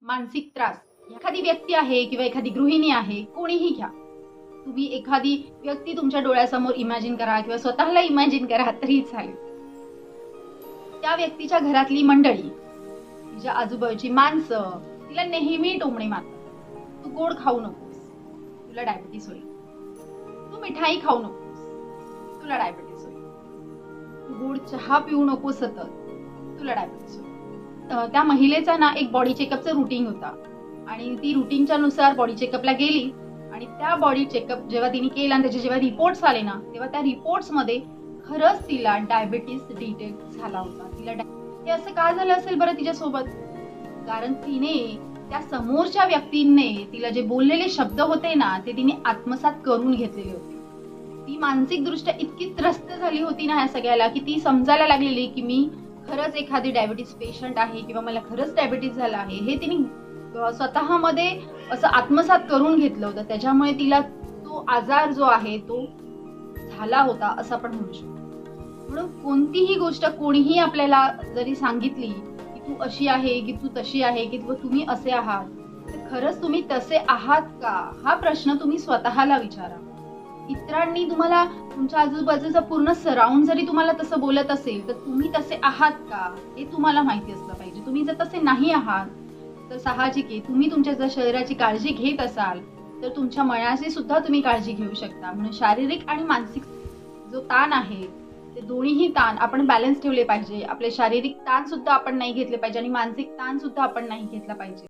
मानसिक त्रास, एखादी व्यक्ती आहे किंवा एखादी गृहिणी आहे, कोणीही घ्या. तुम्ही एखादी व्यक्ती तुमच्या डोळ्यासमोर इमॅजिन करा किंवा स्वतःला इमॅजिन करा तरी चालेल. त्या व्यक्तीच्या घरातली मंडळी, तिच्या आजूबाजूची माणसं तिला नेहमी टोमणे मारतात. तू गोड खाऊ नकोस, तुला डायबिटीस होईल. तू मिठाई खाऊ नकोस, तुला डायबिटीस होईल. तू गोड चहा पिऊ नको सतत, तुला डायबिटीस होईल. त्या महिलेचा ना एक बॉडी चेकअपचा रुटीन होता आणि ती रुटीनच्या नुसार बॉडी चेकअपला गेली आणि त्या बॉडी चेकअप जेव्हा तिने केला आणि त्याचे जेव्हा रिपोर्ट्स आले ना, तेव्हा त्या रिपोर्ट्स मध्ये खरंच तिला डायबिटीस डिटेक्ट झाला होता. हे असं का झालं असेल बरं तिच्यासोबत? कारण तिने त्या समोरच्या व्यक्तीने तिला जे बोललेले शब्द होते ना, ते तिने आत्मसात करून घेतलेले होते. ती मानसिक दृष्ट्या इतकी त्रस्त झाली होती ना ह्या सगळ्याला, की ती समजायला लागलेली की मी खरंच एखादी डायबिटीस पेशंट आहे किंवा मला खरंच डायबिटीस झाला आहे, हे तिने स्वतःमध्ये असं आत्मसात करून घेतलं होतं. त्याच्यामुळे तिला तो आजार जो आहे तो झाला होता असं आपण म्हणू शकतो. म्हणून कोणतीही गोष्ट कोणीही आपल्याला जरी सांगितली की तू अशी आहे की तू तशी आहे की तुम्ही असे आहात, तर खरंच तुम्ही तसे आहात का, हा प्रश्न तुम्ही स्वतःला विचारा. इतरांनी तुम्हाला तुमच्या आजूबाजूचा पूर्ण सराउंड जरी तुम्हाला तसं बोलत असेल, तर तुम्ही तसे आहात का हे तुम्हाला माहिती असलं पाहिजे. तुम्ही जर तसे नाही आहात तर साहजिक आहे, तुम्ही तुमच्या जर शरीराची काळजी घेत असाल तर तुमच्या मनाची सुद्धा तुम्ही काळजी घेऊ शकता. म्हणून शारीरिक आणि मानसिक जो ताण आहे ते दोन्हीही ताण आपण बॅलन्स ठेवले पाहिजे. आपले शारीरिक ताण सुद्धा आपण नाही घेतले पाहिजे आणि मानसिक ताण सुद्धा आपण नाही घेतला पाहिजे.